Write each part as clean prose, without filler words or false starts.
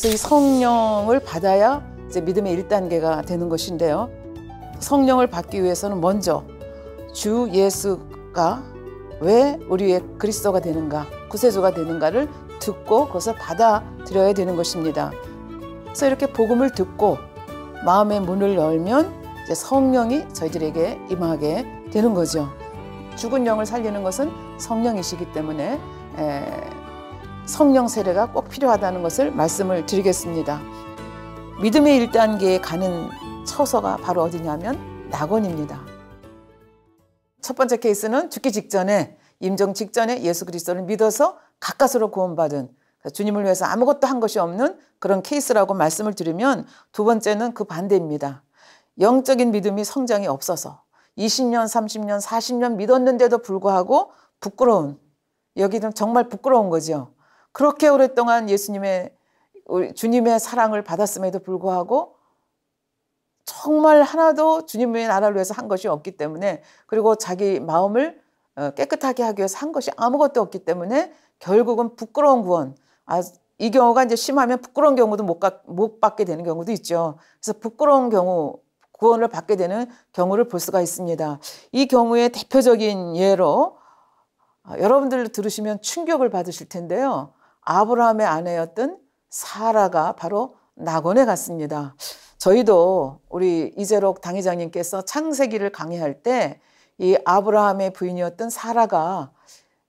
그래서 이 성령을 받아야 이제 믿음의 1단계가 되는 것인데요. 성령을 받기 위해서는 먼저 주 예수가 왜 우리의 그리스도가 되는가, 구세주가 되는가를 듣고 그것을 받아들여야 되는 것입니다. 그래서 이렇게 복음을 듣고 마음의 문을 열면 이제 성령이 저희들에게 임하게 되는 거죠. 죽은 영을 살리는 것은 성령이시기 때문에 성령 세례가 꼭 필요하다는 것을 말씀을 드리겠습니다. 믿음의 1단계에 가는 처소가 바로 어디냐면 낙원입니다. 첫 번째 케이스는 죽기 직전에, 임종 직전에 예수 그리스도를 믿어서 가까스로 구원받은, 주님을 위해서 아무것도 한 것이 없는 그런 케이스라고 말씀을 드리면, 두 번째는 그 반대입니다. 영적인 믿음이 성장이 없어서 20년, 30년, 40년 믿었는데도 불구하고 부끄러운, 여기는 정말 부끄러운 거죠. 그렇게 오랫동안 주님의 사랑을 받았음에도 불구하고 정말 하나도 주님의 나라를 위해서 한 것이 없기 때문에, 그리고 자기 마음을 깨끗하게 하기 위해서 한 것이 아무것도 없기 때문에 결국은 부끄러운 구원, 이 경우가 이제 심하면 부끄러운 경우도 못 받게 되는 경우도 있죠. 그래서 부끄러운 경우, 구원을 받게 되는 경우를 볼 수가 있습니다. 이 경우의 대표적인 예로 여러분들 들으시면 충격을 받으실 텐데요. 아브라함의 아내였던 사라가 바로 낙원에 갔습니다. 저희도 우리 이재록 당회장님께서 창세기를 강의할 때 이 아브라함의 부인이었던 사라가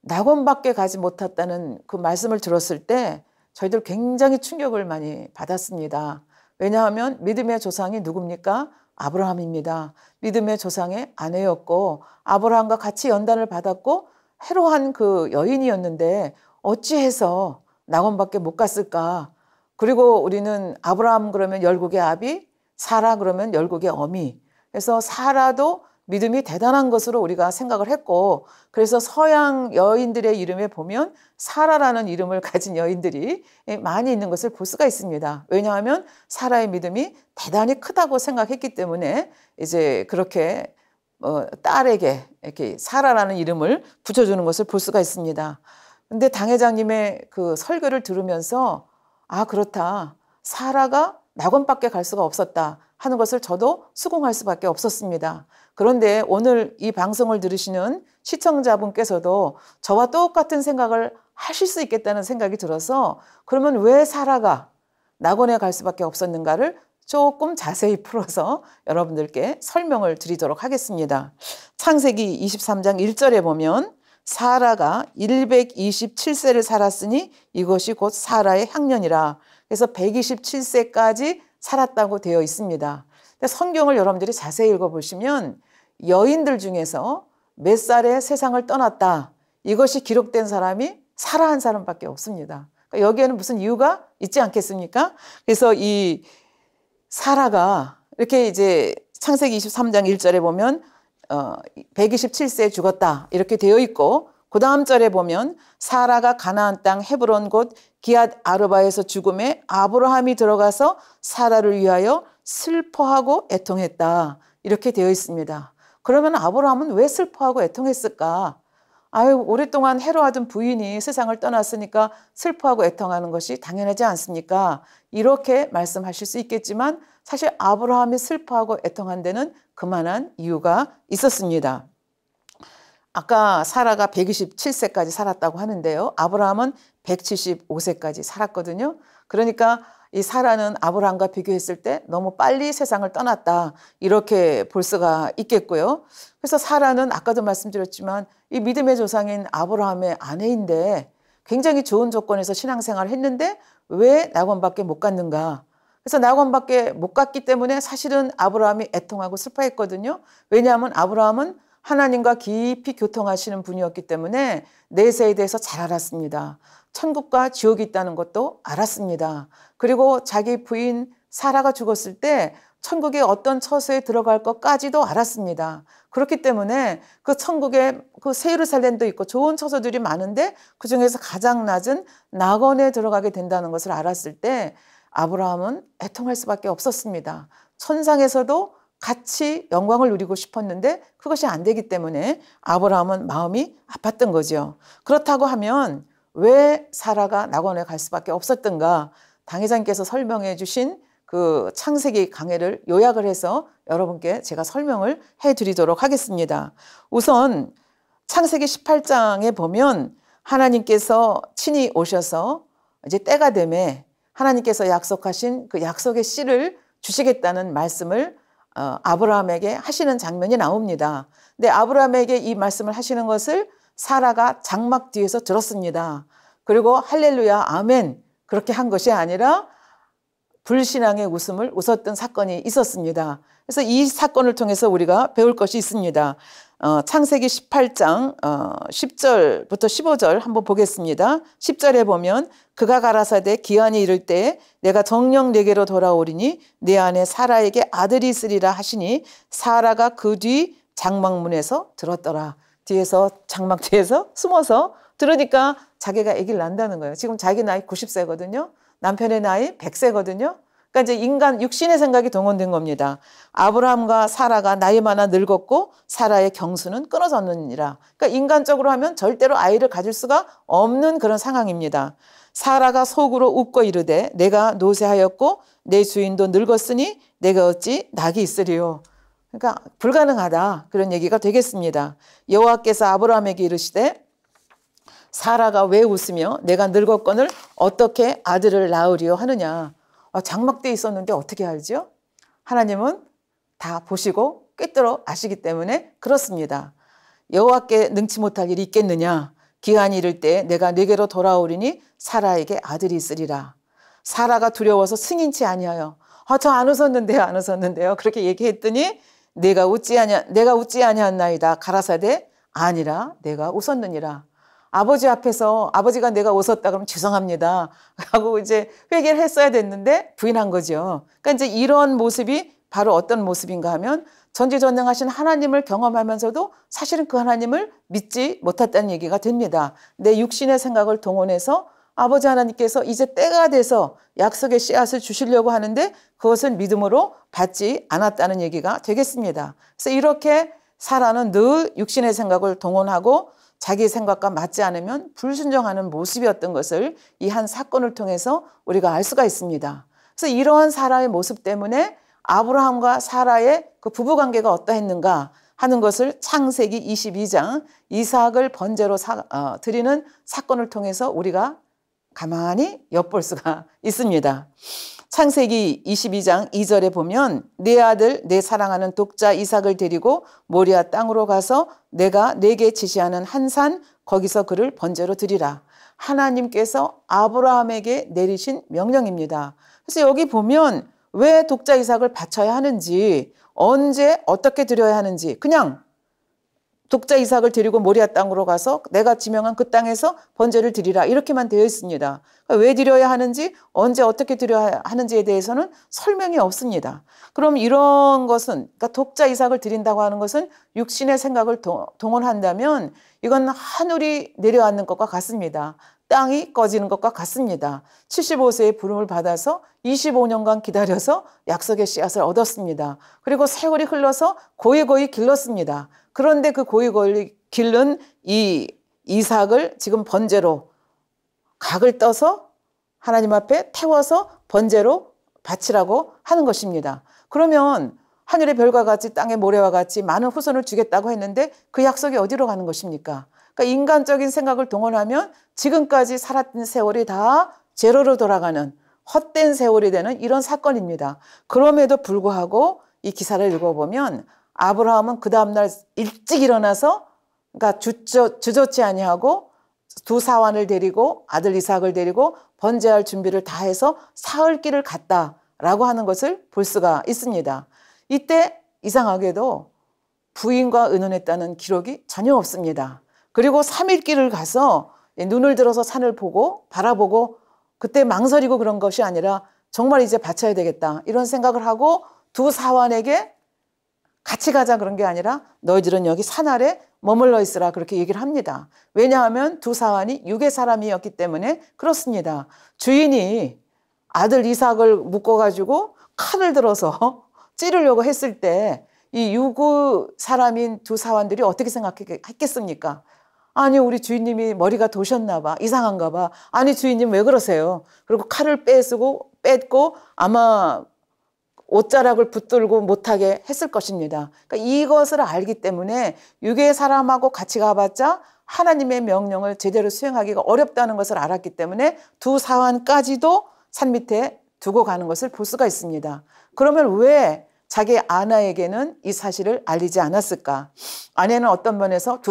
낙원밖에 가지 못했다는 그 말씀을 들었을 때 저희들 굉장히 충격을 많이 받았습니다. 왜냐하면 믿음의 조상이 누굽니까? 아브라함입니다. 믿음의 조상의 아내였고 아브라함과 같이 연단을 받았고 해로한 그 여인이었는데 어찌해서 낙원밖에 못 갔을까? 그리고 우리는 아브라함 그러면 열국의 아비, 사라 그러면 열국의 어미. 그래서 사라도 믿음이 대단한 것으로 우리가 생각을 했고, 그래서 서양 여인들의 이름에 보면 사라라는 이름을 가진 여인들이 많이 있는 것을 볼 수가 있습니다. 왜냐하면 사라의 믿음이 대단히 크다고 생각했기 때문에 이제 그렇게 딸에게 이렇게 사라라는 이름을 붙여주는 것을 볼 수가 있습니다. 근데 당회장님의 그 설교를 들으면서 그렇다. 사라가 낙원밖에 갈 수가 없었다 하는 것을 저도 수긍할 수밖에 없었습니다. 그런데 오늘 이 방송을 들으시는 시청자분께서도 저와 똑같은 생각을 하실 수 있겠다는 생각이 들어서, 그러면 왜 사라가 낙원에 갈 수밖에 없었는가를 조금 자세히 풀어서 여러분들께 설명을 드리도록 하겠습니다. 창세기 23장 1절에 보면 사라가 127세를 살았으니 이것이 곧 사라의 향년이라. 그래서 127세까지 살았다고 되어 있습니다. 근데 성경을 여러분들이 자세히 읽어보시면 여인들 중에서 몇 살에 세상을 떠났다, 이것이 기록된 사람이 사라 한 사람밖에 없습니다. 그러니까 여기에는 무슨 이유가 있지 않겠습니까? 그래서 이 사라가 이렇게 이제 창세기 23장 1절에 보면 127세에 죽었다 이렇게 되어 있고, 그 다음 절에 보면 사라가 가나안 땅 헤브론 곧 기앗 아르바에서 죽음에 아브라함이 들어가서 사라를 위하여 슬퍼하고 애통했다 이렇게 되어 있습니다. 그러면 아브라함은 왜 슬퍼하고 애통했을까? 오랫동안 해로하던 부인이 세상을 떠났으니까 슬퍼하고 애통하는 것이 당연하지 않습니까? 이렇게 말씀하실 수 있겠지만 사실 아브라함이 슬퍼하고 애통한 데는 그만한 이유가 있었습니다. 아까 사라가 127세까지 살았다고 하는데요. 아브라함은 175세까지 살았거든요. 그러니까 이 사라는 아브라함과 비교했을 때 너무 빨리 세상을 떠났다 이렇게 볼 수가 있겠고요. 그래서 사라는 아까도 말씀드렸지만 이 믿음의 조상인 아브라함의 아내인데 굉장히 좋은 조건에서 신앙생활을 했는데 왜 낙원밖에 못 갔는가? 그래서 낙원밖에 못 갔기 때문에 사실은 아브라함이 애통하고 슬퍼했거든요. 왜냐하면 아브라함은 하나님과 깊이 교통하시는 분이었기 때문에 내세에 대해서 잘 알았습니다. 천국과 지옥이 있다는 것도 알았습니다. 그리고 자기 부인 사라가 죽었을 때 천국에 어떤 처소에 들어갈 것까지도 알았습니다. 그렇기 때문에 그 천국에 그 새 예루살렘도 있고 좋은 처소들이 많은데 그중에서 가장 낮은 낙원에 들어가게 된다는 것을 알았을 때 아브라함은 애통할 수밖에 없었습니다. 천상에서도 같이 영광을 누리고 싶었는데 그것이 안 되기 때문에 아브라함은 마음이 아팠던 거죠. 그렇다고 하면 왜 사라가 낙원에 갈 수밖에 없었던가? 당회장께서 설명해 주신 그 창세기 강해를 요약을 해서 여러분께 제가 설명을 해드리도록 하겠습니다. 우선 창세기 18장에 보면 하나님께서 친히 오셔서 이제 때가 되매 하나님께서 약속하신 그 약속의 씨를 주시겠다는 말씀을 아브라함에게 하시는 장면이 나옵니다. 근데 아브라함에게 이 말씀을 하시는 것을 사라가 장막 뒤에서 들었습니다. 그리고 할렐루야 아멘 그렇게 한 것이 아니라 불신앙의 웃음을 웃었던 사건이 있었습니다. 그래서 이 사건을 통해서 우리가 배울 것이 있습니다. 창세기 18장 10절부터 15절 한번 보겠습니다. 10절에 보면 그가 가라사대 기한이 이를 때 내가 정녕 내게로 돌아오리니 내 안에 사라에게 아들이 있으리라 하시니 사라가 그 뒤 장막문에서 들었더라. 뒤에서 장막 뒤에서 숨어서 들으니까 자기가 아기를 낳는다는 거예요. 지금 자기 나이 90세거든요. 남편의 나이 100세거든요. 그러니까 이제 인간 육신의 생각이 동원된 겁니다. 아브라함과 사라가 나이 많아 늙었고 사라의 경수는 끊어졌느니라. 그러니까 인간적으로 하면 절대로 아이를 가질 수가 없는 그런 상황입니다. 사라가 속으로 웃고 이르되 내가 노쇠하였고 내 주인도 늙었으니 내가 어찌 낙이 있으리요. 그러니까 불가능하다 그런 얘기가 되겠습니다. 여호와께서 아브라함에게 이르시되 사라가 왜 웃으며 내가 늙었거늘 어떻게 아들을 낳으리요 하느냐. 장막대에 있었는데 어떻게 알죠? 하나님은 다 보시고 꿰뚫어 아시기 때문에 그렇습니다. 여호와께 능치 못할 일이 있겠느냐. 기한이 이를 때 내가 네게로 돌아오리니 사라에게 아들이 있으리라. 사라가 두려워서 승인치 아니하여 저 안 웃었는데요 안 웃었는데요 그렇게 얘기했더니 내가 웃지 아니하나이다 가라사대 아니라 내가 웃었느니라. 아버지 앞에서 아버지가 내가 웃었다 그러면 죄송합니다 하고 이제 회개를 했어야 됐는데 부인한 거죠. 그러니까 이제 이런 모습이 바로 어떤 모습인가 하면 전지전능하신 하나님을 경험하면서도 사실은 그 하나님을 믿지 못했다는 얘기가 됩니다. 내 육신의 생각을 동원해서 아버지 하나님께서 이제 때가 돼서 약속의 씨앗을 주시려고 하는데 그것을 믿음으로 받지 않았다는 얘기가 되겠습니다. 그래서 이렇게 사라는 늘 육신의 생각을 동원하고 자기 생각과 맞지 않으면 불순종하는 모습이었던 것을 이 한 사건을 통해서 우리가 알 수가 있습니다. 그래서 이러한 사라의 모습 때문에 아브라함과 사라의 그 부부관계가 어떠했는가 하는 것을 창세기 22장 이삭을 번제로 드리는 사건을 통해서 우리가 가만히 엿볼 수가 있습니다. 창세기 22장 2절에 보면 내 아들 내 사랑하는 독자 이삭을 데리고 모리아 땅으로 가서 내가 네게 지시하는 한 산 거기서 그를 번제로 드리라. 하나님께서 아브라함에게 내리신 명령입니다. 그래서 여기 보면 왜 독자 이삭을 바쳐야 하는지 언제 어떻게 드려야 하는지 그냥 독자 이삭을 데리고 모리아 땅으로 가서 내가 지명한 그 땅에서 번제를 드리라 이렇게만 되어 있습니다. 왜 드려야 하는지 언제 어떻게 드려야 하는지에 대해서는 설명이 없습니다. 그럼 이런 것은 그러니까 독자 이삭을 드린다고 하는 것은 육신의 생각을 동원한다면 이건 하늘이 내려앉는 것과 같습니다. 땅이 꺼지는 것과 같습니다. 75세의 부름을 받아서 25년간 기다려서 약속의 씨앗을 얻었습니다. 그리고 세월이 흘러서 고이고이 길렀습니다. 그런데 그 고이고이 기른 이 이삭을 지금 번제로 각을 떠서 하나님 앞에 태워서 번제로 바치라고 하는 것입니다. 그러면 하늘의 별과 같이 땅의 모래와 같이 많은 후손을 주겠다고 했는데 그 약속이 어디로 가는 것입니까? 그러니까 인간적인 생각을 동원하면 지금까지 살았던 세월이 다 제로로 돌아가는 헛된 세월이 되는 이런 사건입니다. 그럼에도 불구하고 이 기사를 읽어보면 아브라함은 그 다음날 일찍 일어나서 그러니까 주저치 아니하고 두 사환을 데리고 아들 이삭을 데리고 번제할 준비를 다 해서 사흘길을 갔다라고 하는 것을 볼 수가 있습니다. 이때 이상하게도 부인과 의논했다는 기록이 전혀 없습니다. 그리고 3일 길을 가서 눈을 들어서 산을 보고 바라보고 그때 망설이고 그런 것이 아니라 정말 이제 바쳐야 되겠다 이런 생각을 하고 두 사환에게 같이 가자 그런 게 아니라 너희들은 여기 산 아래 머물러 있으라 그렇게 얘기를 합니다. 왜냐하면 두 사환이 육의 사람이었기 때문에 그렇습니다. 주인이 아들 이삭을 묶어가지고 칼을 들어서 찌르려고 했을 때 이 육의 사람인 두 사환들이 어떻게 생각했겠습니까? 아니 우리 주인님이 머리가 도셨나 봐. 이상한가 봐. 아니 주인님 왜 그러세요? 그리고 칼을 뺐고 아마 옷자락을 붙들고 못하게 했을 것입니다. 그러니까 이것을 알기 때문에 육의 사람하고 같이 가봤자 하나님의 명령을 제대로 수행하기가 어렵다는 것을 알았기 때문에 두 사환까지도 산 밑에 두고 가는 것을 볼 수가 있습니다. 그러면 왜 자기 아내에게는 이 사실을 알리지 않았을까? 아내는 어떤 면에서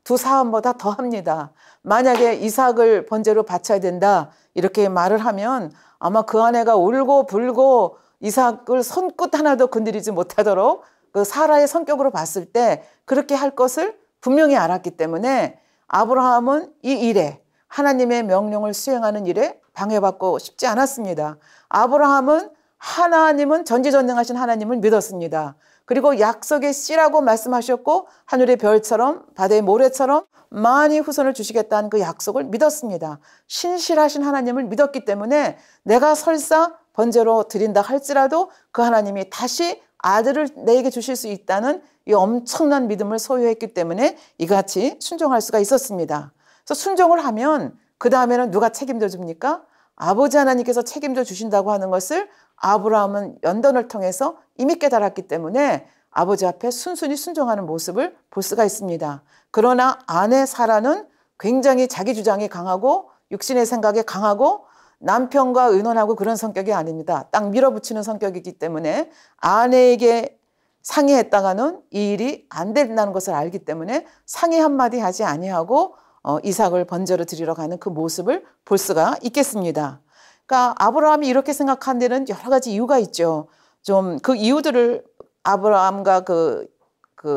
두 사환보다 더 합니다. 만약에 이삭을 번제로 바쳐야 된다 이렇게 말을 하면 아마 그 아내가 울고 불고 이삭을 손끝 하나도 건드리지 못하도록 그 사라의 성격으로 봤을 때 그렇게 할 것을 분명히 알았기 때문에 아브라함은 이 일에 하나님의 명령을 수행하는 일에 방해받고 싶지 않았습니다. 아브라함은 하나님은 전지전능하신 하나님을 믿었습니다. 그리고 약속의 씨라고 말씀하셨고 하늘의 별처럼 바다의 모래처럼 많이 후손을 주시겠다는 그 약속을 믿었습니다. 신실하신 하나님을 믿었기 때문에 내가 설사 번제로 드린다 할지라도 그 하나님이 다시 아들을 내게 주실 수 있다는 이 엄청난 믿음을 소유했기 때문에 이같이 순종할 수가 있었습니다. 그래서 순종을 하면 그 다음에는 누가 책임져 줍니까? 아버지 하나님께서 책임져 주신다고 하는 것을 아브라함은 연단을 통해서 이미 깨달았기 때문에 아버지 앞에 순순히 순종하는 모습을 볼 수가 있습니다. 그러나 아내 사라는 굉장히 자기 주장이 강하고 육신의 생각이 강하고 남편과 의논하고 그런 성격이 아닙니다. 딱 밀어붙이는 성격이기 때문에 아내에게 상의했다가는 이 일이 안 된다는 것을 알기 때문에 상의 한마디 하지 아니하고 이삭을 번제로 드리러 가는 그 모습을 볼 수가 있겠습니다. 그러니까 아브라함이 이렇게 생각한 데는 여러 가지 이유가 있죠. 좀 그 이유들을 아브라함과 그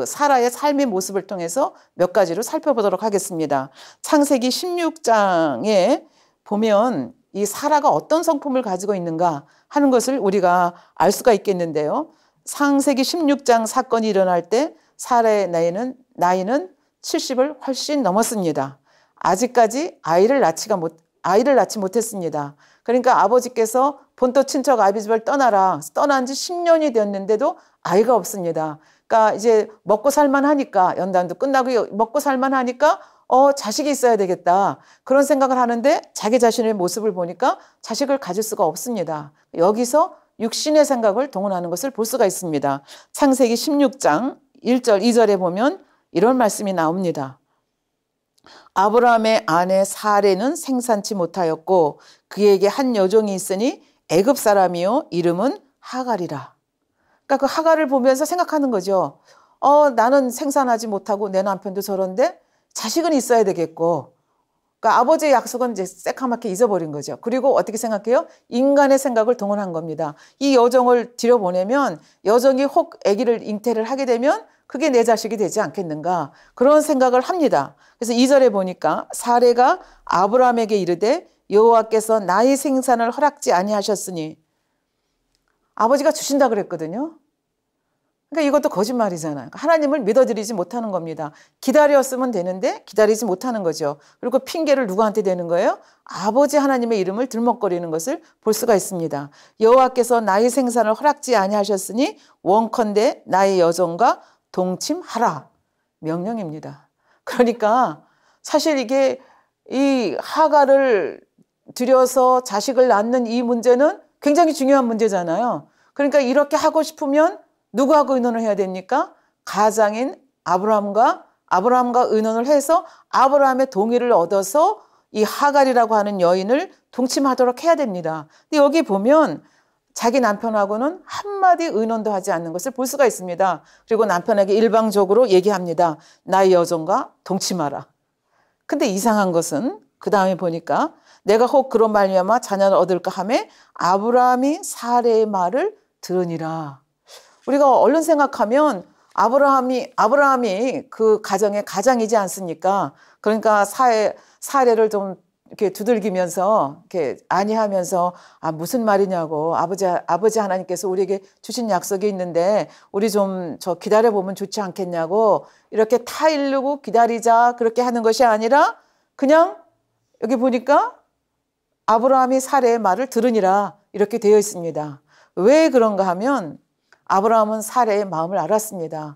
사라의 삶의 모습을 통해서 몇 가지로 살펴보도록 하겠습니다. 창세기 16장에 보면 이 사라가 어떤 성품을 가지고 있는가 하는 것을 우리가 알 수가 있겠는데요. 창세기 16장 사건이 일어날 때 사라의 나이는 70을 훨씬 넘었습니다. 아직까지 아이를 낳지 못했습니다. 그러니까 아버지께서 본토 친척 아비집을 떠난 지 10년이 되었는데도 아이가 없습니다. 그러니까 이제 먹고 살만하니까 연단도 끝나고 먹고 살만하니까 자식이 있어야 되겠다. 그런 생각을 하는데 자기 자신의 모습을 보니까 자식을 가질 수가 없습니다. 여기서 육신의 생각을 동원하는 것을 볼 수가 있습니다. 창세기 16장 1절 2절에 보면 이런 말씀이 나옵니다. 아브라함의 아내 사레는 생산치 못하였고 그에게 한 여종이 있으니 애굽 사람이요 이름은 하갈이라. 그러니까 그 하갈을 보면서 생각하는 거죠. 나는 생산하지 못하고 내 남편도 저런데 자식은 있어야 되겠고. 그러니까 아버지의 약속은 이제 새카맣게 잊어버린 거죠. 그리고 어떻게 생각해요? 인간의 생각을 동원한 겁니다. 이 여종을 들여보내면 여종이 혹 아기를 잉태를 하게 되면 그게 내 자식이 되지 않겠는가. 그런 생각을 합니다. 그래서 2절에 보니까 사레가 아브라함에게 이르되 여호와께서 나의 생산을 허락지 아니하셨으니 아버지가 주신다 그랬거든요. 그러니까 이것도 거짓말이잖아요. 하나님을 믿어드리지 못하는 겁니다. 기다렸으면 되는데 기다리지 못하는 거죠. 그리고 핑계를 누구한테 대는 거예요? 아버지 하나님의 이름을 들먹거리는 것을 볼 수가 있습니다. 여호와께서 나의 생산을 허락지 아니하셨으니 원컨대 나의 여종과 동침하라. 명령입니다. 그러니까 사실 이게 이 하갈을 들여서 자식을 낳는 이 문제는 굉장히 중요한 문제잖아요. 그러니까 이렇게 하고 싶으면 누구하고 의논을 해야 됩니까? 가장인 아브라함과 의논을 해서 아브라함의 동의를 얻어서 이 하갈이라고 하는 여인을 동침하도록 해야 됩니다. 근데 여기 보면 자기 남편하고는 한마디 의논도 하지 않는 것을 볼 수가 있습니다. 그리고 남편에게 일방적으로 얘기합니다. 나의 여종과 동침하라. 근데 이상한 것은 그 다음에 보니까 내가 혹 그런 말미암아 자녀를 얻을까 하매 아브라함이 사레의 말을 들으니라. 우리가 얼른 생각하면 아브라함이 그 가정의 가장이지 않습니까? 그러니까 사례를 좀 이렇게 두들기면서 이렇게 안이하면서 무슨 말이냐고 아버지 하나님께서 우리에게 주신 약속이 있는데 우리 좀 저 기다려 보면 좋지 않겠냐고 이렇게 타이르고 기다리자 그렇게 하는 것이 아니라 그냥 여기 보니까 아브라함이 사레의 말을 들으니라 이렇게 되어 있습니다. 왜 그런가 하면 아브라함은 사레의 마음을 알았습니다.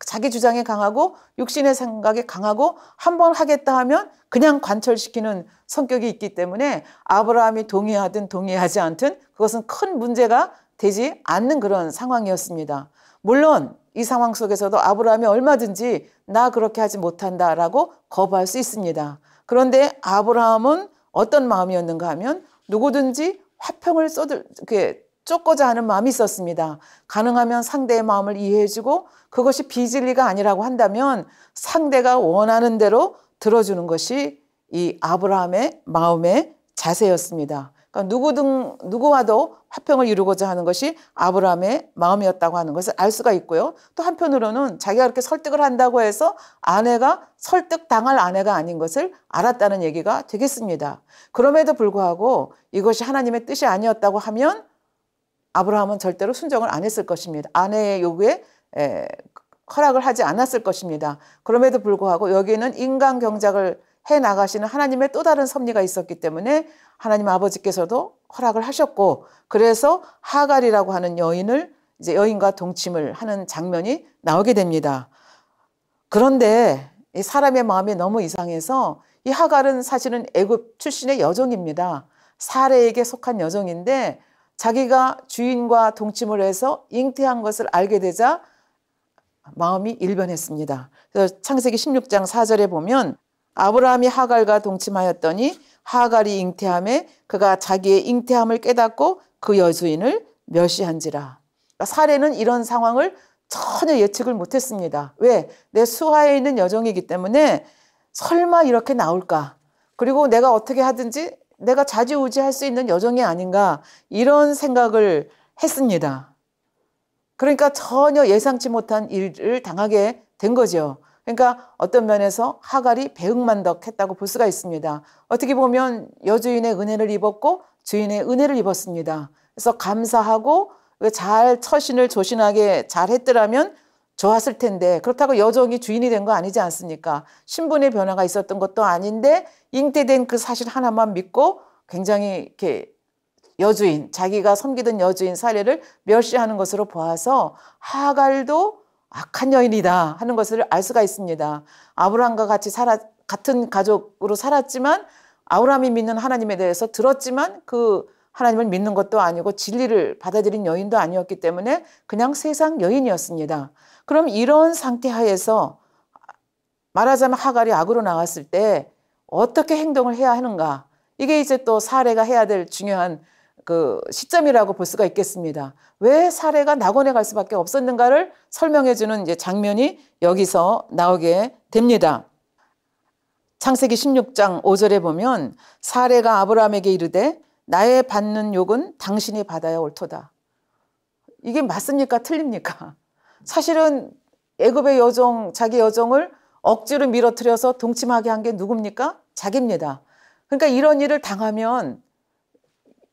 자기 주장에 강하고 육신의 생각에 강하고 한번 하겠다 하면 그냥 관철시키는 성격이 있기 때문에 아브라함이 동의하든 동의하지 않든 그것은 큰 문제가 되지 않는 그런 상황이었습니다. 물론 이 상황 속에서도 아브라함이 얼마든지 나 그렇게 하지 못한다라고 거부할 수 있습니다. 그런데 아브라함은 어떤 마음이었는가 하면 누구든지 화평을 쫓고자 하는 마음이 있었습니다. 가능하면 상대의 마음을 이해해주고 그것이 비진리가 아니라고 한다면 상대가 원하는 대로 들어주는 것이 이 아브라함의 마음의 자세였습니다. 그러니까 누구와도 화평을 이루고자 하는 것이 아브라함의 마음이었다고 하는 것을 알 수가 있고요. 또 한편으로는 자기가 그렇게 설득을 한다고 해서 아내가 설득당할 아내가 아닌 것을 알았다는 얘기가 되겠습니다. 그럼에도 불구하고 이것이 하나님의 뜻이 아니었다고 하면 아브라함은 절대로 순종을 안 했을 것입니다. 아내의 요구에 허락을 하지 않았을 것입니다. 그럼에도 불구하고 여기에는 인간 경작을 해나가시는 하나님의 또 다른 섭리가 있었기 때문에 하나님 아버지께서도 허락을 하셨고, 그래서 하갈이라고 하는 여인을 이제 여인과 동침을 하는 장면이 나오게 됩니다. 그런데 이 사람의 마음이 너무 이상해서 이 하갈은 사실은 애굽 출신의 여종입니다. 사레에게 속한 여종인데 자기가 주인과 동침을 해서 잉태한 것을 알게 되자 마음이 일변했습니다. 그래서 창세기 16장 4절에 보면 아브라함이 하갈과 동침하였더니 하갈이 잉태함에 그가 자기의 잉태함을 깨닫고 그 여주인을 멸시한지라. 그러니까 사레는 이런 상황을 전혀 예측을 못했습니다. 왜? 내 수하에 있는 여종이기 때문에 설마 이렇게 나올까? 그리고 내가 어떻게 하든지 내가 좌지우지할 수 있는 여종이 아닌가? 이런 생각을 했습니다. 그러니까 전혀 예상치 못한 일을 당하게 된 거죠. 그러니까 어떤 면에서 하갈이 배은만덕했다고 볼 수가 있습니다. 어떻게 보면 여주인의 은혜를 입었고 주인의 은혜를 입었습니다. 그래서 감사하고 잘 처신을 조신하게 잘 했더라면 좋았을 텐데, 그렇다고 여종이 주인이 된 거 아니지 않습니까? 신분의 변화가 있었던 것도 아닌데 잉태된 그 사실 하나만 믿고 굉장히 이렇게 여주인, 자기가 섬기던 여주인 사례를 멸시하는 것으로 보아서 하갈도 악한 여인이다 하는 것을 알 수가 있습니다. 아브라함과 같은 가족으로 살았지만 아브라함이 믿는 하나님에 대해서 들었지만 그 하나님을 믿는 것도 아니고 진리를 받아들인 여인도 아니었기 때문에 그냥 세상 여인이었습니다. 그럼 이런 상태 하에서 말하자면 하갈이 악으로 나왔을 때 어떻게 행동을 해야 하는가? 이게 이제 또 사례가 해야 될 중요한 그 시점이라고 볼 수가 있겠습니다. 왜 사례가 낙원에 갈 수밖에 없었는가를 설명해 주는 이제 장면이 여기서 나오게 됩니다. 창세기 16장 5절에 보면 사례가 아브라함에게 이르되 나의 받는 욕은 당신이 받아야 옳도다. 이게 맞습니까? 틀립니까? 사실은 애굽의 여종, 자기 여종을 억지로 밀어뜨려서 동침하게 한 게 누굽니까? 자기입니다. 그러니까 이런 일을 당하면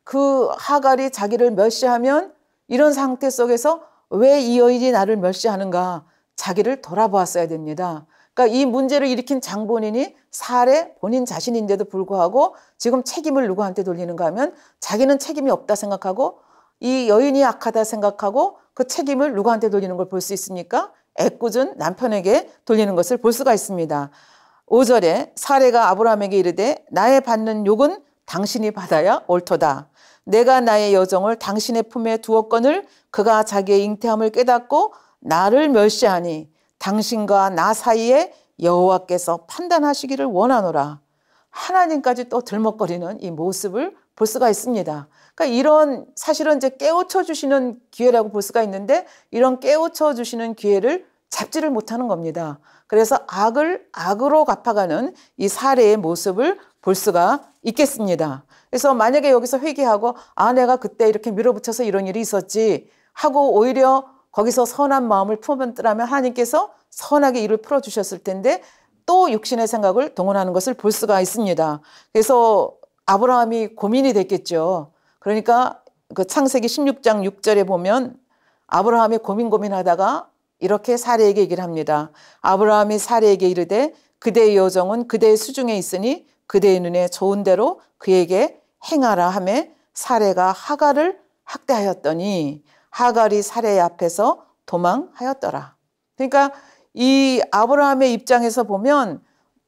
그 하갈이 자기를 멸시하면 이런 상태 속에서 왜 이 여인이 나를 멸시하는가? 자기를 돌아보았어야 됩니다. 그러니까 이 문제를 일으킨 장본인이 사례 본인 자신인데도 불구하고 지금 책임을 누구한테 돌리는가 하면 자기는 책임이 없다 생각하고 이 여인이 악하다 생각하고 그 책임을 누구한테 돌리는 걸 볼 수 있습니까? 애꿎은 남편에게 돌리는 것을 볼 수가 있습니다. 5절에 사례가 아브라함에게 이르되 나의 받는 욕은 당신이 받아야 옳도다. 내가 나의 여종을 당신의 품에 두었거늘 그가 자기의 잉태함을 깨닫고 나를 멸시하니 당신과 나 사이에 여호와께서 판단하시기를 원하노라. 하나님까지 또 들먹거리는 이 모습을 볼 수가 있습니다. 그러니까 이런 사실은 이제 깨우쳐 주시는 기회라고 볼 수가 있는데 이런 깨우쳐 주시는 기회를 잡지를 못하는 겁니다. 그래서 악을 악으로 갚아가는 이 사례의 모습을 볼 수가 있겠습니다. 그래서 만약에 여기서 회개하고 내가 그때 이렇게 밀어붙여서 이런 일이 있었지 하고 오히려 거기서 선한 마음을 품었더라면 하나님께서 선하게 일을 풀어주셨을 텐데 또 육신의 생각을 동원하는 것을 볼 수가 있습니다. 그래서 아브라함이 고민이 됐겠죠. 그러니까 그 창세기 16장 6절에 보면 아브라함이 고민하다가 이렇게 사례에게 얘기를 합니다. 아브라함이 사례에게 이르되 그대의 여종은 그대의 수중에 있으니 그대의 눈에 좋은 대로 그에게 행하라 하매 사례가 하갈을 학대하였더니 하갈이 사례 앞에서 도망하였더라. 그러니까 이 아브라함의 입장에서 보면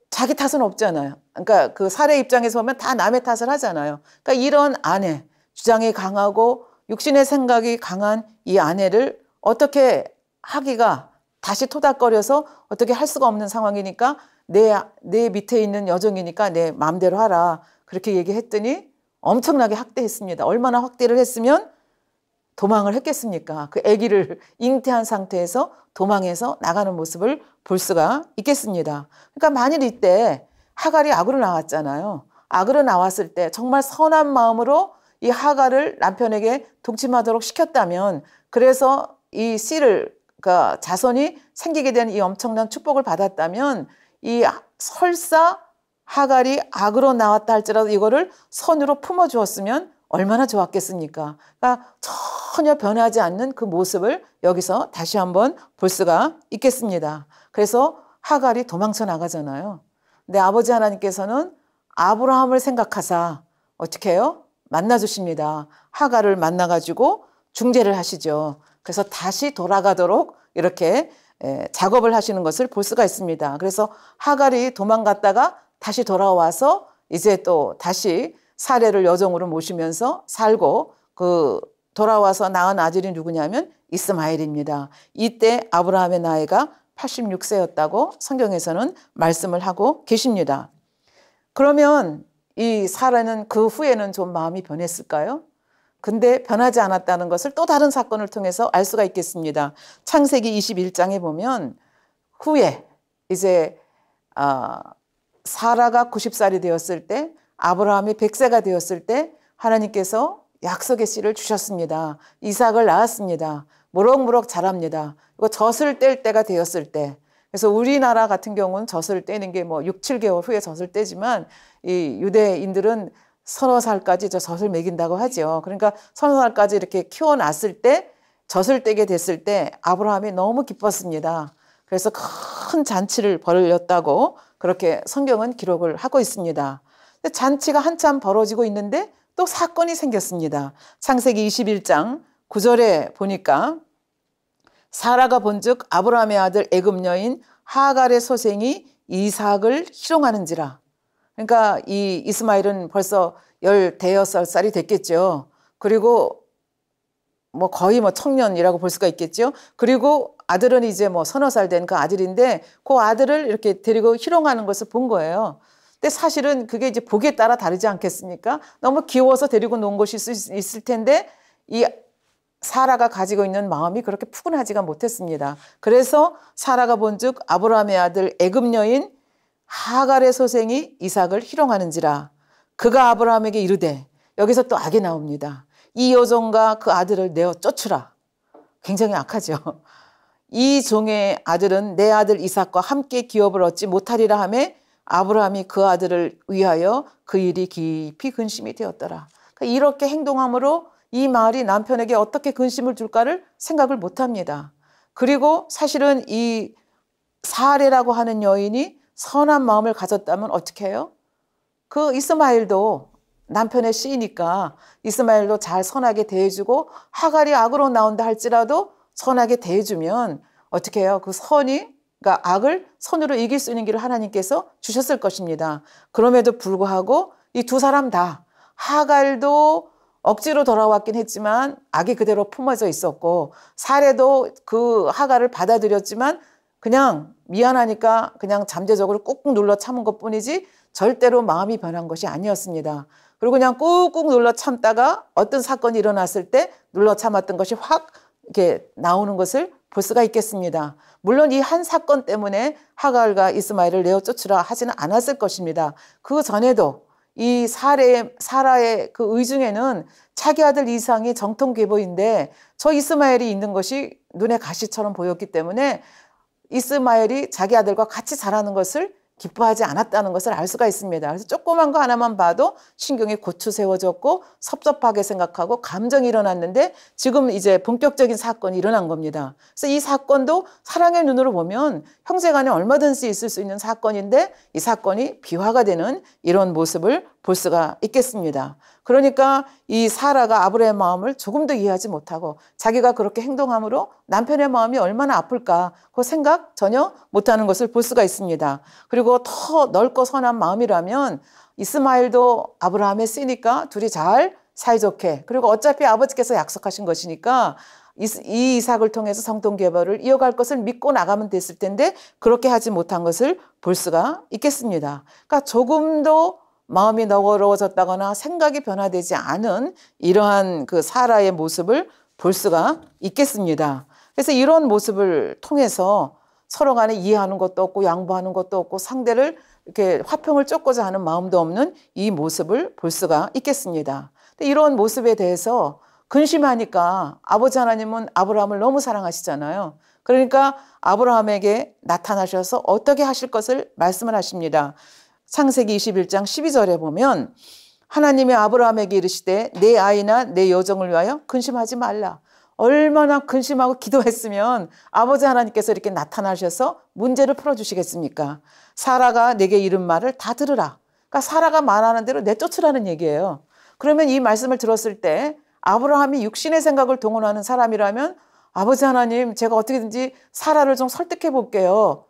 자기 탓은 없잖아요. 그러니까 그 사례 입장에서 보면 다 남의 탓을 하잖아요. 그러니까 이런 아내, 주장이 강하고 육신의 생각이 강한 이 아내를 어떻게 하기가 다시 토닥거려서 어떻게 할 수가 없는 상황이니까 내 밑에 있는 여종이니까 내 마음대로 하라. 그렇게 얘기했더니 엄청나게 학대했습니다. 얼마나 학대를 했으면 도망을 했겠습니까? 그 아기를 잉태한 상태에서 도망해서 나가는 모습을 볼 수가 있겠습니다. 그러니까 만일 이때 하갈이 악으로 나왔잖아요. 악으로 나왔을 때 정말 선한 마음으로 이 하갈을 남편에게 동침하도록 시켰다면, 그래서 이 씨를, 그러니까 자손이 생기게 된 이 엄청난 축복을 받았다면, 이 설사 하갈이 악으로 나왔다 할지라도 이거를 선으로 품어주었으면 얼마나 좋았겠습니까? 그러니까 전혀 변하지 않는 그 모습을 여기서 다시 한번 볼 수가 있겠습니다. 그래서 하갈이 도망쳐 나가잖아요. 근데 아버지 하나님께서는 아브라함을 생각하사 어떻게 해요? 만나주십니다. 하갈을 만나가지고 중재를 하시죠. 그래서 다시 돌아가도록 이렇게 작업을 하시는 것을 볼 수가 있습니다. 그래서 하갈이 도망갔다가 다시 돌아와서 이제 또 다시 사례를 여종으로 모시면서 살고, 그 돌아와서 낳은 아들이 누구냐면 이스마엘입니다. 이때 아브라함의 나이가 86세였다고 성경에서는 말씀을 하고 계십니다. 그러면 이 사라는 그 후에는 좀 마음이 변했을까요? 근데 변하지 않았다는 것을 또 다른 사건을 통해서 알 수가 있겠습니다. 창세기 21장에 보면 후에 이제 사라가 90살이 되었을 때, 아브라함이 100세가 되었을 때 하나님께서 약속의 씨를 주셨습니다. 이삭을 낳았습니다. 무럭무럭 자랍니다. 이거 젖을 뗄 때가 되었을 때, 그래서 우리나라 같은 경우는 젖을 떼는 게 뭐 6, 7개월 후에 젖을 떼지만 이 유대인들은 서너 살까지 젖을 먹인다고 하죠. 그러니까 서너 살까지 이렇게 키워놨을 때 젖을 떼게 됐을 때 아브라함이 너무 기뻤습니다. 그래서 큰 잔치를 벌였다고 그렇게 성경은 기록을 하고 있습니다. 근데 잔치가 한참 벌어지고 있는데 또 사건이 생겼습니다. 창세기 21장 9절에 보니까 사라가 본즉 아브라함의 아들 애굽 여인 하갈의 소생이 이삭을 희롱하는지라. 그러니까 이 이스마엘은 벌써 15살이 됐겠죠. 그리고 뭐 거의 뭐 청년이라고 볼 수가 있겠죠. 그리고 아들은 이제 뭐 서너 살 된 그 아들인데 그 아들을 이렇게 데리고 희롱하는 것을 본 거예요. 근데 사실은 그게 이제 복에 따라 다르지 않겠습니까? 너무 귀여워서 데리고 놓은 것일 수 있을 텐데 이 사라가 가지고 있는 마음이 그렇게 푸근하지가 못했습니다. 그래서 사라가 본즉 아브라함의 아들 애굽 여인 하갈의 소생이 이삭을 희롱하는지라. 그가 아브라함에게 이르되, 여기서 또 악이 나옵니다. 이 여종과 그 아들을 내어 쫓으라. 굉장히 악하죠. 이 종의 아들은 내 아들 이삭과 함께 기업을 얻지 못하리라 하매 아브라함이 그 아들을 위하여 그 일이 깊이 근심이 되었더라. 그러니까 이렇게 행동함으로 이 말이 남편에게 어떻게 근심을 줄까를 생각을 못합니다. 그리고 사실은 이 사레라고 하는 여인이 선한 마음을 가졌다면 어떻게 해요? 그 이스마엘도 남편의 씨니까 이스마엘도 잘 선하게 대해주고 하갈이 악으로 나온다 할지라도 선하게 대해주면 어떻게 해요? 그 선이, 그러니까 악을 선으로 이길 수 있는 길을 하나님께서 주셨을 것입니다. 그럼에도 불구하고 이 두 사람 다, 하갈도 억지로 돌아왔긴 했지만 악이 그대로 품어져 있었고, 사레도 그 하갈을 받아들였지만 그냥 미안하니까 그냥 잠재적으로 꾹꾹 눌러 참은 것뿐이지 절대로 마음이 변한 것이 아니었습니다. 그리고 그냥 꾹꾹 눌러 참다가 어떤 사건이 일어났을 때 눌러 참았던 것이 확 이렇게 나오는 것을 볼 수가 있겠습니다. 물론 이 한 사건 때문에 하갈과 이스마엘을 내어 쫓으라 하지는 않았을 것입니다. 그 전에도 이 사라의 그 의중에는 자기 아들 이삭이 정통계보인데 저 이스마엘이 있는 것이 눈에 가시처럼 보였기 때문에 이스마엘이 자기 아들과 같이 자라는 것을 기뻐하지 않았다는 것을 알 수가 있습니다. 그래서 조그만 거 하나만 봐도 신경이 고추 세워졌고 섭섭하게 생각하고 감정이 일어났는데 지금 이제 본격적인 사건이 일어난 겁니다. 그래서 이 사건도 사랑의 눈으로 보면 형제간에 얼마든지 있을 수 있는 사건인데 이 사건이 비화가 되는 이런 모습을 볼 수가 있겠습니다. 그러니까 이 사라가 아브라함의 마음을 조금도 이해하지 못하고 자기가 그렇게 행동함으로 남편의 마음이 얼마나 아플까 그 생각 전혀 못하는 것을 볼 수가 있습니다. 그리고 더 넓고 선한 마음이라면 이스마엘도 아브라함의 씨니까 둘이 잘 사이좋게, 그리고 어차피 아버지께서 약속하신 것이니까 이 이삭을 통해서 성통개발을 이어갈 것을 믿고 나가면 됐을 텐데 그렇게 하지 못한 것을 볼 수가 있겠습니다. 그러니까 조금도 마음이 너그러워졌다거나 생각이 변화되지 않은 이러한 그 사라의 모습을 볼 수가 있겠습니다. 그래서 이런 모습을 통해서 서로 간에 이해하는 것도 없고 양보하는 것도 없고 상대를 이렇게 화평을 쫓고자 하는 마음도 없는 이 모습을 볼 수가 있겠습니다. 이런 모습에 대해서 근심하니까 아버지 하나님은 아브라함을 너무 사랑하시잖아요. 그러니까 아브라함에게 나타나셔서 어떻게 하실 것을 말씀을 하십니다. 창세기 21장 12절에 보면 하나님이 아브라함에게 이르시되 내 아이나 내 여종을 위하여 근심하지 말라. 얼마나 근심하고 기도했으면 아버지 하나님께서 이렇게 나타나셔서 문제를 풀어주시겠습니까? 사라가 내게 이른 말을 다 들으라. 그러니까 사라가 말하는 대로 내쫓으라는 얘기예요. 그러면 이 말씀을 들었을 때 아브라함이 육신의 생각을 동원하는 사람이라면 아버지 하나님 제가 어떻게든지 사라를 좀 설득해 볼게요.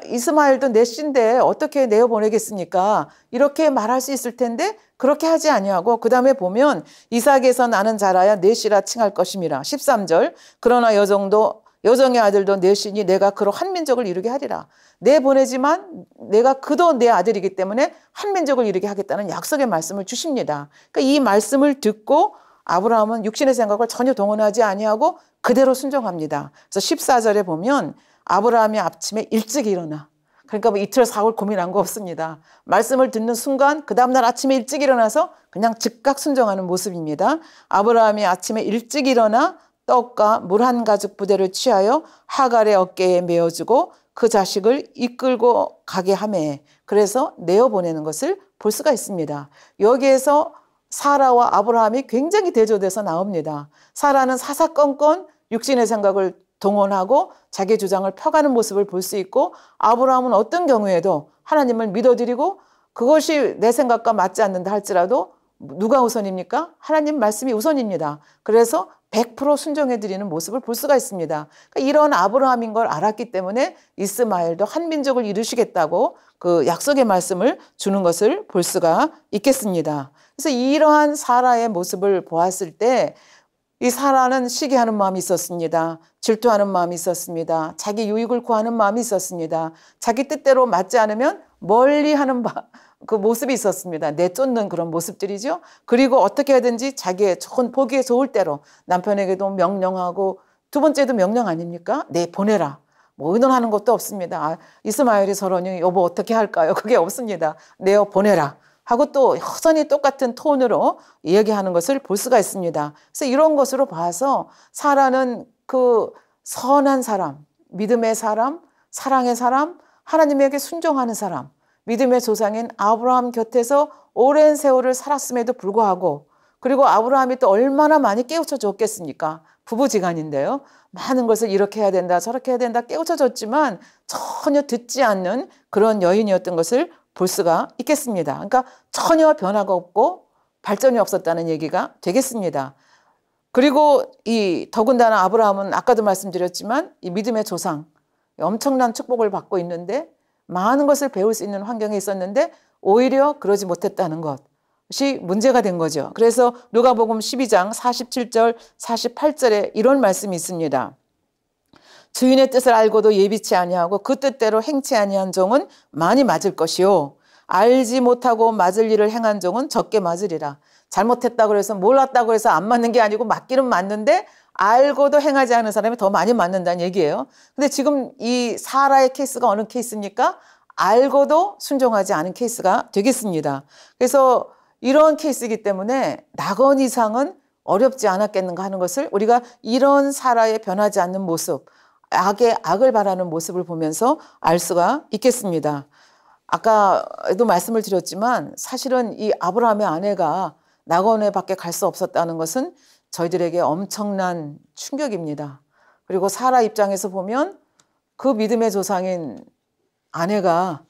이스마엘도 내 씨인데 어떻게 내어보내겠습니까? 이렇게 말할 수 있을 텐데 그렇게 하지 아니하고 그 다음에 보면 이삭에서 나는 자라야 내 씨라 칭할 것임이라. 13절 그러나 여종의 아들도 내 씨니 내가 그로 한 민족을 이루게 하리라. 내보내지만 내가 그도 내 아들이기 때문에 한 민족을 이루게 하겠다는 약속의 말씀을 주십니다. 그러니까 이 말씀을 듣고 아브라함은 육신의 생각을 전혀 동원하지 아니하고 그대로 순종합니다. 그래서 14절에 보면 아브라함이 아침에 일찍 일어나. 그러니까 뭐 이틀 사흘 고민한 거 없습니다. 말씀을 듣는 순간 그 다음날 아침에 일찍 일어나서 그냥 즉각 순종하는 모습입니다. 아브라함이 아침에 일찍 일어나 떡과 물 한 가죽 부대를 취하여 하갈의 어깨에 메어주고 그 자식을 이끌고 가게 하매 그래서 내어보내는 것을 볼 수가 있습니다. 여기에서 사라와 아브라함이 굉장히 대조돼서 나옵니다. 사라는 사사건건 육신의 생각을 동원하고 자기 주장을 펴가는 모습을 볼 수 있고 아브라함은 어떤 경우에도 하나님을 믿어드리고 그것이 내 생각과 맞지 않는다 할지라도 누가 우선입니까? 하나님 말씀이 우선입니다. 그래서 100% 순종해드리는 모습을 볼 수가 있습니다. 그러니까 이런 아브라함인 걸 알았기 때문에 이스마엘도 한 민족을 이루시겠다고 그 약속의 말씀을 주는 것을 볼 수가 있겠습니다. 그래서 이러한 사라의 모습을 보았을 때 이 사라는 시기하는 마음이 있었습니다. 질투하는 마음이 있었습니다. 자기 유익을 구하는 마음이 있었습니다. 자기 뜻대로 맞지 않으면 멀리하는 그 모습이 있었습니다. 내쫓는 그런 모습들이죠. 그리고 어떻게 하든지 자기의 보기에 좋을 대로 남편에게도 명령하고 두 번째도 명령 아닙니까? 네, 보내라. 뭐 의논하는 것도 없습니다. 이스마엘이 서론이 여보 어떻게 할까요? 그게 없습니다. 내어 보내라. 하고 또 여전히 똑같은 톤으로 이야기하는 것을 볼 수가 있습니다. 그래서 이런 것으로 봐서 사라는 그 선한 사람, 믿음의 사람, 사랑의 사람, 하나님에게 순종하는 사람, 믿음의 조상인 아브라함 곁에서 오랜 세월을 살았음에도 불구하고 그리고 아브라함이 또 얼마나 많이 깨우쳐 줬겠습니까? 부부지간인데요. 많은 것을 이렇게 해야 된다 저렇게 해야 된다 깨우쳐 줬지만 전혀 듣지 않는 그런 여인이었던 것을 볼 수가 있겠습니다. 그러니까 전혀 변화가 없고 발전이 없었다는 얘기가 되겠습니다. 그리고 이 더군다나 아브라함은 아까도 말씀드렸지만 이 믿음의 조상 엄청난 축복을 받고 있는데 많은 것을 배울 수 있는 환경에 있었는데 오히려 그러지 못했다는 것이 문제가 된 거죠. 그래서 누가복음 12장 47절 48절에 이런 말씀이 있습니다. 주인의 뜻을 알고도 예비치 아니하고 그 뜻대로 행치 아니한 종은 많이 맞을 것이요 알지 못하고 맞을 일을 행한 종은 적게 맞으리라. 잘못했다고 해서 몰랐다고 해서 안 맞는 게 아니고 맞기는 맞는데 알고도 행하지 않은 사람이 더 많이 맞는다는 얘기예요. 근데 지금 이 사라의 케이스가 어느 케이스입니까? 알고도 순종하지 않은 케이스가 되겠습니다. 그래서 이런 케이스이기 때문에 낙원 이상은 어렵지 않았겠는가 하는 것을 우리가 이런 사라의 변하지 않는 모습 악의 악을 바라는 모습을 보면서 알 수가 있겠습니다. 아까도 말씀을 드렸지만 사실은 이 아브라함의 아내가 낙원에 밖에 갈 수 없었다는 것은 저희들에게 엄청난 충격입니다. 그리고 사라 입장에서 보면 그 믿음의 조상인 아내가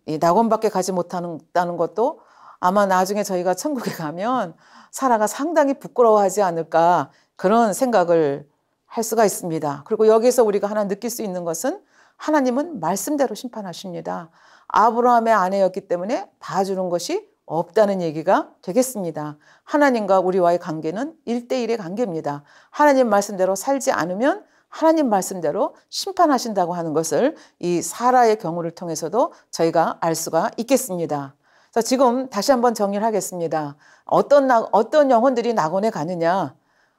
이 낙원 밖에 가지 못한다는 것도 아마 나중에 저희가 천국에 가면 사라가 상당히 부끄러워하지 않을까 그런 생각을 할 수가 있습니다. 그리고 여기서 우리가 하나 느낄 수 있는 것은 하나님은 말씀대로 심판하십니다. 아브라함의 아내였기 때문에 봐주는 것이 없다는 얘기가 되겠습니다. 하나님과 우리와의 관계는 1대1의 관계입니다. 하나님 말씀대로 살지 않으면 하나님 말씀대로 심판하신다고 하는 것을 이 사라의 경우를 통해서도 저희가 알 수가 있겠습니다. 자, 지금 다시 한번 정리를 하겠습니다. 어떤 영혼들이 낙원에 가느냐?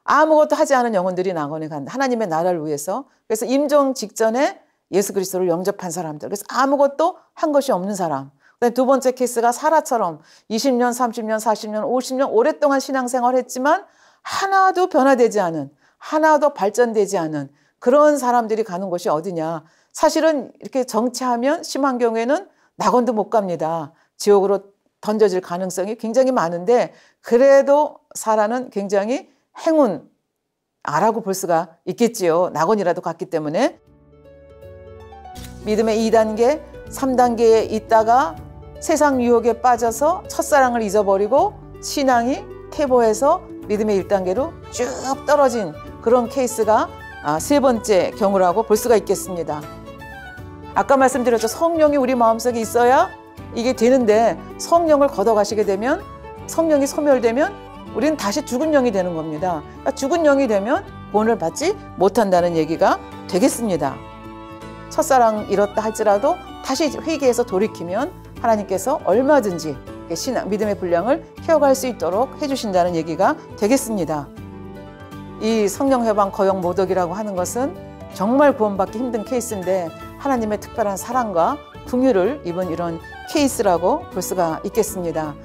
아무것도 하지 않은 영혼들이 낙원에 간다. 하나님의 나라를 위해서. 그래서 임종 직전에 예수 그리스도를 영접한 사람들. 그래서 아무것도 한 것이 없는 사람. 두 번째 케이스가 사라처럼 20년, 30년, 40년, 50년 오랫동안 신앙생활을 했지만 하나도 변화되지 않은, 하나도 발전되지 않은 그런 사람들이 가는 곳이 어디냐. 사실은 이렇게 정체하면 심한 경우에는 낙원도 못 갑니다. 지옥으로 던져질 가능성이 굉장히 많은데 그래도 사라는 굉장히 행운아라고 볼 수가 있겠지요. 낙원이라도 갔기 때문에. 믿음의 2단계, 3단계에 있다가 세상 유혹에 빠져서 첫사랑을 잊어버리고 신앙이 퇴보해서 믿음의 1단계로 쭉 떨어진 그런 케이스가 세 번째 경우라고 볼 수가 있겠습니다. 아까 말씀드렸죠. 성령이 우리 마음속에 있어야 이게 되는데 성령을 걷어가시게 되면 성령이 소멸되면 우리는 다시 죽은 영이 되는 겁니다. 그러니까 죽은 영이 되면 구원을 받지 못한다는 얘기가 되겠습니다. 첫사랑 잃었다 할지라도 다시 회개해서 돌이키면 하나님께서 얼마든지 믿음의 분량을 키워갈 수 있도록 해주신다는 얘기가 되겠습니다. 이 성령 회방 거역 모독이라고 하는 것은 정말 구원받기 힘든 케이스인데 하나님의 특별한 사랑과 긍휼을 입은 이런 케이스라고 볼 수가 있겠습니다.